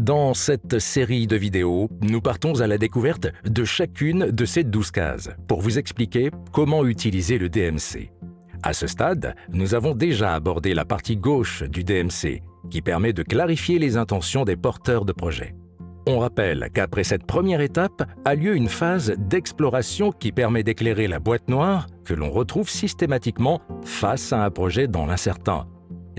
Dans cette série de vidéos, nous partons à la découverte de chacune de ces 12 cases pour vous expliquer comment utiliser le DMC. À ce stade, nous avons déjà abordé la partie gauche du DMC, qui permet de clarifier les intentions des porteurs de projet. On rappelle qu'après cette première étape a lieu une phase d'exploration qui permet d'éclairer la boîte noire que l'on retrouve systématiquement face à un projet dans l'incertain.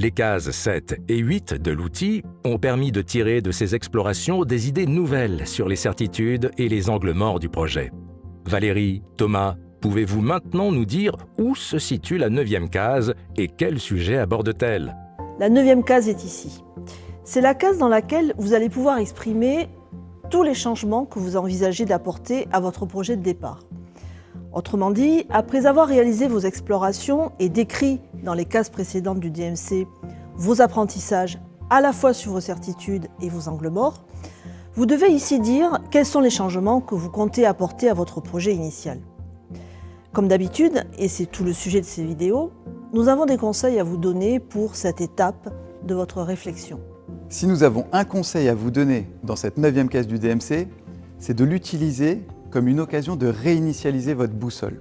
Les cases 7 et 8 de l'outil ont permis de tirer de ces explorations des idées nouvelles sur les certitudes et les angles morts du projet. Valérie, Thomas, pouvez-vous maintenant nous dire où se situe la 9e case et quel sujet aborde-t-elle ? La 9e case est ici. C'est la case dans laquelle vous allez pouvoir exprimer tous les changements que vous envisagez d'apporter à votre projet de départ. Autrement dit, après avoir réalisé vos explorations et décrit dans les cases précédentes du DMC vos apprentissages à la fois sur vos certitudes et vos angles morts, vous devez ici dire quels sont les changements que vous comptez apporter à votre projet initial. Comme d'habitude, et c'est tout le sujet de ces vidéos, nous avons des conseils à vous donner pour cette étape de votre réflexion. Si nous avons un conseil à vous donner dans cette 9e case du DMC, c'est de l'utiliser comme une occasion de réinitialiser votre boussole.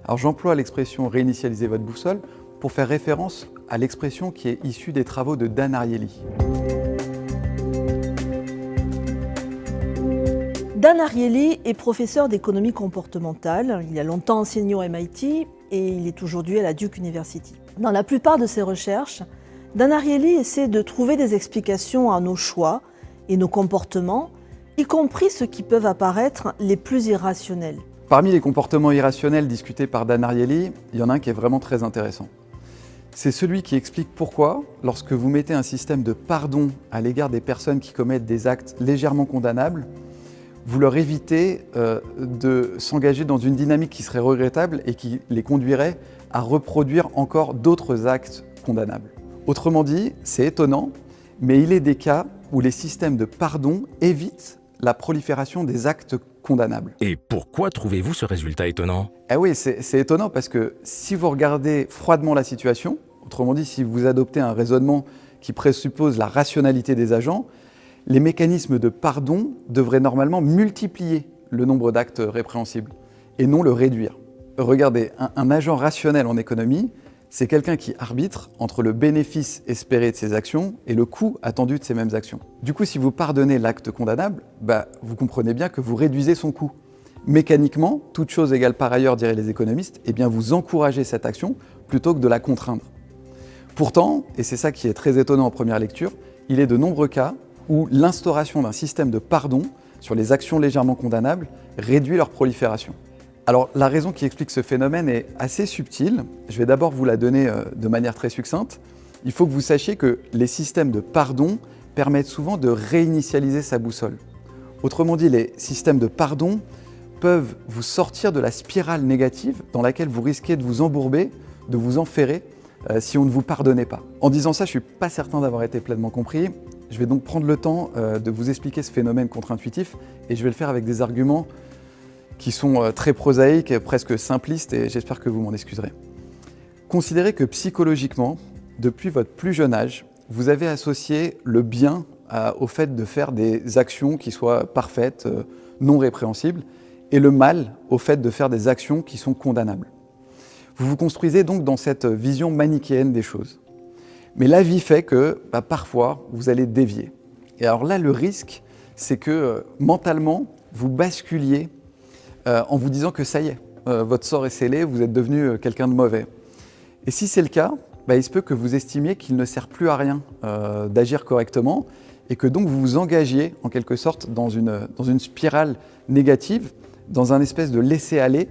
Alors j'emploie l'expression réinitialiser votre boussole pour faire référence à l'expression qui est issue des travaux de Dan Ariely. Dan Ariely est professeur d'économie comportementale. Il a longtemps enseigné au MIT et il est aujourd'hui à la Duke University. Dans la plupart de ses recherches, Dan Ariely essaie de trouver des explications à nos choix et nos comportements, y compris ceux qui peuvent apparaître les plus irrationnels. Parmi les comportements irrationnels discutés par Dan Ariely, il y en a un qui est vraiment très intéressant. C'est celui qui explique pourquoi, lorsque vous mettez un système de pardon à l'égard des personnes qui commettent des actes légèrement condamnables, vous leur évitez de s'engager dans une dynamique qui serait regrettable et qui les conduirait à reproduire encore d'autres actes condamnables. Autrement dit, c'est étonnant, mais il est des cas où les systèmes de pardon évitent la prolifération des actes condamnables. Et pourquoi trouvez-vous ce résultat étonnant ? Ah oui, c'est étonnant parce que si vous regardez froidement la situation, autrement dit, si vous adoptez un raisonnement qui présuppose la rationalité des agents, les mécanismes de pardon devraient normalement multiplier le nombre d'actes répréhensibles et non le réduire. Regardez, un agent rationnel en économie, c'est quelqu'un qui arbitre entre le bénéfice espéré de ses actions et le coût attendu de ces mêmes actions. Du coup, si vous pardonnez l'acte condamnable, vous comprenez bien que vous réduisez son coût. Mécaniquement, toute chose égale par ailleurs, diraient les économistes, vous encouragez cette action plutôt que de la contraindre. Pourtant, et c'est ça qui est très étonnant en première lecture, il est de nombreux cas où l'instauration d'un système de pardon sur les actions légèrement condamnables réduit leur prolifération. Alors la raison qui explique ce phénomène est assez subtile. Je vais d'abord vous la donner de manière très succincte. Il faut que vous sachiez que les systèmes de pardon permettent souvent de réinitialiser sa boussole. Autrement dit, les systèmes de pardon peuvent vous sortir de la spirale négative dans laquelle vous risquez de vous embourber, de vous enferrer si on ne vous pardonnait pas. En disant ça, je ne suis pas certain d'avoir été pleinement compris. Je vais donc prendre le temps de vous expliquer ce phénomène contre-intuitif et je vais le faire avec des arguments qui sont très prosaïques, presque simplistes, et j'espère que vous m'en excuserez. Considérez que psychologiquement, depuis votre plus jeune âge, vous avez associé le bien au fait de faire des actions qui soient parfaites, non répréhensibles, et le mal au fait de faire des actions qui sont condamnables. Vous vous construisez donc dans cette vision manichéenne des choses. Mais la vie fait que, parfois, vous allez dévier. Et alors là, le risque, c'est que mentalement, vous basculiez en vous disant que ça y est, votre sort est scellé, vous êtes devenu quelqu'un de mauvais. Et si c'est le cas, il se peut que vous estimiez qu'il ne sert plus à rien d'agir correctement et que donc vous vous engagiez en quelque sorte dans une spirale négative, dans un espèce de laisser-aller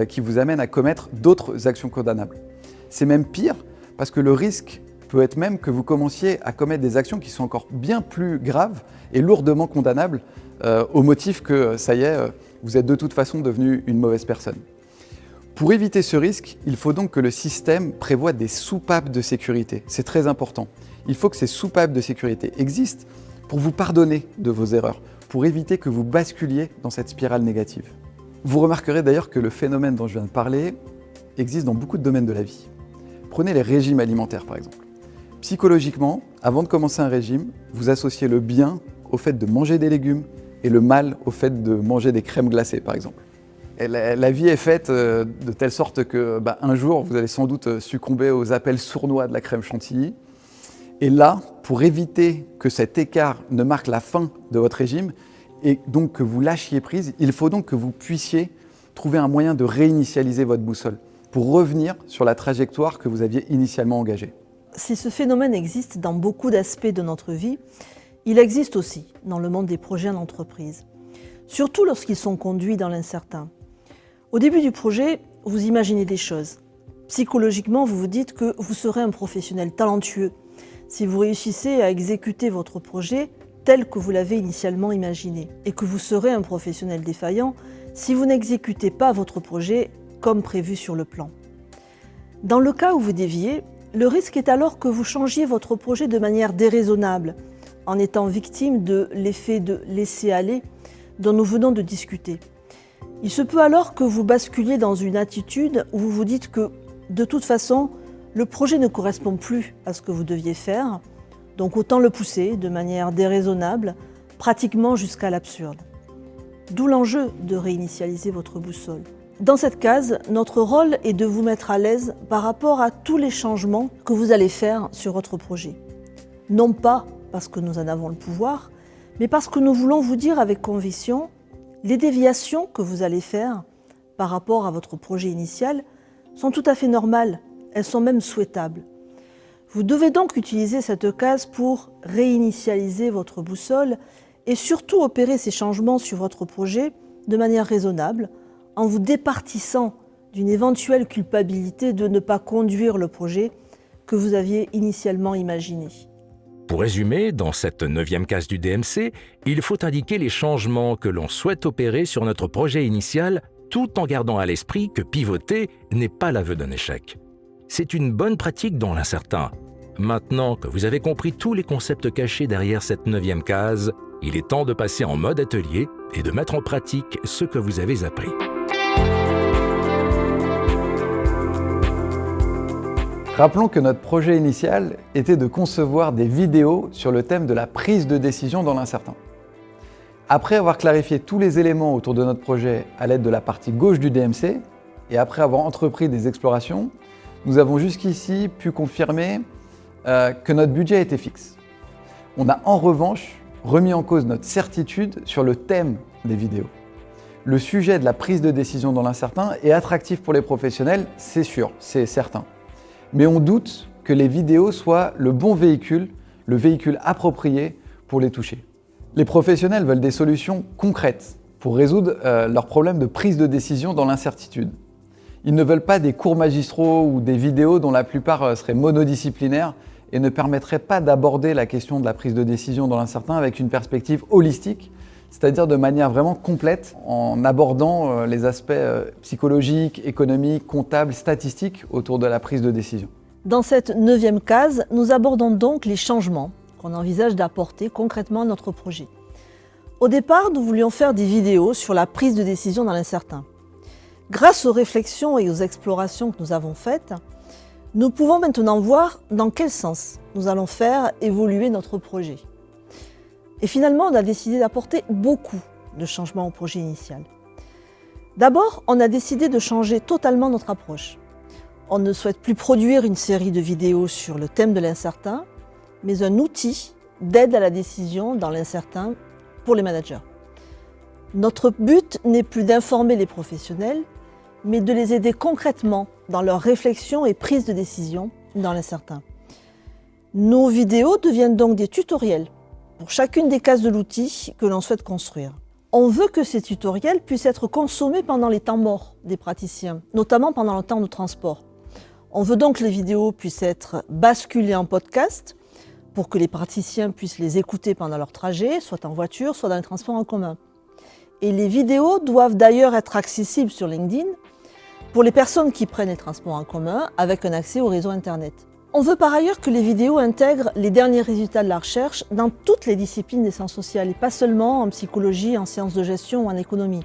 qui vous amène à commettre d'autres actions condamnables. C'est même pire parce que le risque peut être même que vous commenciez à commettre des actions qui sont encore bien plus graves et lourdement condamnables au motif que ça y est, vous êtes de toute façon devenu une mauvaise personne. Pour éviter ce risque, il faut donc que le système prévoie des soupapes de sécurité. C'est très important. Il faut que ces soupapes de sécurité existent pour vous pardonner de vos erreurs, pour éviter que vous basculiez dans cette spirale négative. Vous remarquerez d'ailleurs que le phénomène dont je viens de parler existe dans beaucoup de domaines de la vie. Prenez les régimes alimentaires par exemple. Psychologiquement, avant de commencer un régime, vous associez le bien au fait de manger des légumes et le mal au fait de manger des crèmes glacées, par exemple. Et la vie est faite de telle sorte que un jour, vous allez sans doute succomber aux appels sournois de la crème chantilly. Et là, pour éviter que cet écart ne marque la fin de votre régime et donc que vous lâchiez prise, il faut donc que vous puissiez trouver un moyen de réinitialiser votre boussole pour revenir sur la trajectoire que vous aviez initialement engagée. Si ce phénomène existe dans beaucoup d'aspects de notre vie, il existe aussi dans le monde des projets en entreprise, surtout lorsqu'ils sont conduits dans l'incertain. Au début du projet, vous imaginez des choses. Psychologiquement, vous vous dites que vous serez un professionnel talentueux si vous réussissez à exécuter votre projet tel que vous l'avez initialement imaginé, et que vous serez un professionnel défaillant si vous n'exécutez pas votre projet comme prévu sur le plan. Dans le cas où vous déviez, le risque est alors que vous changiez votre projet de manière déraisonnable, en étant victime de l'effet de laisser-aller dont nous venons de discuter. Il se peut alors que vous basculiez dans une attitude où vous vous dites que, de toute façon, le projet ne correspond plus à ce que vous deviez faire, donc autant le pousser de manière déraisonnable, pratiquement jusqu'à l'absurde. D'où l'enjeu de réinitialiser votre boussole. Dans cette case, notre rôle est de vous mettre à l'aise par rapport à tous les changements que vous allez faire sur votre projet. Non pas parce que nous en avons le pouvoir, mais parce que nous voulons vous dire avec conviction les déviations que vous allez faire par rapport à votre projet initial sont tout à fait normales, elles sont même souhaitables. Vous devez donc utiliser cette case pour réinitialiser votre boussole et surtout opérer ces changements sur votre projet de manière raisonnable, en vous départissant d'une éventuelle culpabilité de ne pas conduire le projet que vous aviez initialement imaginé. Pour résumer, dans cette 9e case du DMC, il faut indiquer les changements que l'on souhaite opérer sur notre projet initial, tout en gardant à l'esprit que pivoter n'est pas l'aveu d'un échec. C'est une bonne pratique dans l'incertain. Maintenant que vous avez compris tous les concepts cachés derrière cette 9e case, il est temps de passer en mode atelier et de mettre en pratique ce que vous avez appris. Rappelons que notre projet initial était de concevoir des vidéos sur le thème de la prise de décision dans l'incertain. Après avoir clarifié tous les éléments autour de notre projet à l'aide de la partie gauche du DMC, et après avoir entrepris des explorations, nous avons jusqu'ici pu confirmer que notre budget était fixe. On a en revanche remis en cause notre certitude sur le thème des vidéos. Le sujet de la prise de décision dans l'incertain est attractif pour les professionnels, c'est sûr, c'est certain. Mais on doute que les vidéos soient le bon véhicule, le véhicule approprié pour les toucher. Les professionnels veulent des solutions concrètes pour résoudre leurs problèmes de prise de décision dans l'incertitude. Ils ne veulent pas des cours magistraux ou des vidéos dont la plupart seraient monodisciplinaires et ne permettraient pas d'aborder la question de la prise de décision dans l'incertain avec une perspective holistique, c'est-à-dire de manière vraiment complète, en abordant les aspects psychologiques, économiques, comptables, statistiques autour de la prise de décision. Dans cette 9e case, nous abordons donc les changements qu'on envisage d'apporter concrètement à notre projet. Au départ, nous voulions faire des vidéos sur la prise de décision dans l'incertain. Grâce aux réflexions et aux explorations que nous avons faites, nous pouvons maintenant voir dans quel sens nous allons faire évoluer notre projet. Et finalement, on a décidé d'apporter beaucoup de changements au projet initial. D'abord, on a décidé de changer totalement notre approche. On ne souhaite plus produire une série de vidéos sur le thème de l'incertain, mais un outil d'aide à la décision dans l'incertain pour les managers. Notre but n'est plus d'informer les professionnels, mais de les aider concrètement dans leur réflexion et prise de décision dans l'incertain. Nos vidéos deviennent donc des tutoriels pour chacune des cases de l'outil que l'on souhaite construire. On veut que ces tutoriels puissent être consommés pendant les temps morts des praticiens, notamment pendant le temps de transport. On veut donc que les vidéos puissent être basculées en podcast pour que les praticiens puissent les écouter pendant leur trajet, soit en voiture, soit dans les transports en commun. Et les vidéos doivent d'ailleurs être accessibles sur LinkedIn pour les personnes qui prennent les transports en commun avec un accès au réseau Internet. On veut par ailleurs que les vidéos intègrent les derniers résultats de la recherche dans toutes les disciplines des sciences sociales et pas seulement en psychologie, en sciences de gestion ou en économie.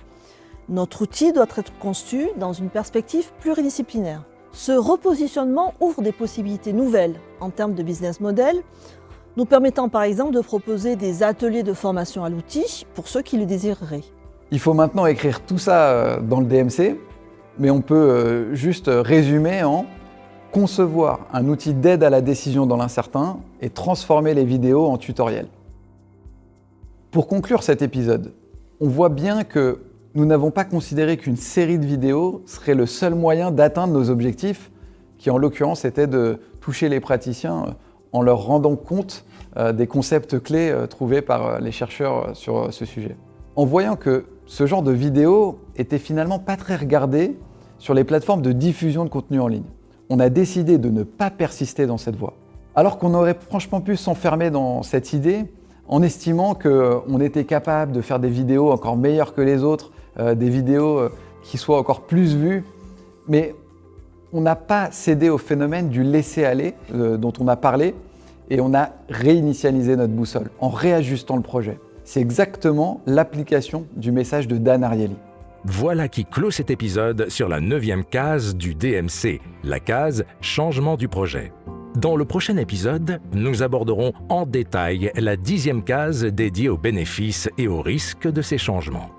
Notre outil doit être conçu dans une perspective pluridisciplinaire. Ce repositionnement ouvre des possibilités nouvelles en termes de business model, nous permettant par exemple de proposer des ateliers de formation à l'outil pour ceux qui le désireraient. Il faut maintenant écrire tout ça dans le DMC, mais on peut juste résumer en concevoir un outil d'aide à la décision dans l'incertain et transformer les vidéos en tutoriels. Pour conclure cet épisode, on voit bien que nous n'avons pas considéré qu'une série de vidéos serait le seul moyen d'atteindre nos objectifs, qui en l'occurrence était de toucher les praticiens en leur rendant compte des concepts clés trouvés par les chercheurs sur ce sujet. En voyant que ce genre de vidéos était finalement pas très regardé sur les plateformes de diffusion de contenu en ligne, on a décidé de ne pas persister dans cette voie. Alors qu'on aurait franchement pu s'enfermer dans cette idée en estimant qu'on était capable de faire des vidéos encore meilleures que les autres, des vidéos qui soient encore plus vues, mais on n'a pas cédé au phénomène du laisser-aller dont on a parlé et on a réinitialisé notre boussole en réajustant le projet. C'est exactement l'application du message de Dan Ariely. Voilà qui clôt cet épisode sur la 9e case du DMC, la case « Changement du projet ». Dans le prochain épisode, nous aborderons en détail la 10e case dédiée aux bénéfices et aux risques de ces changements.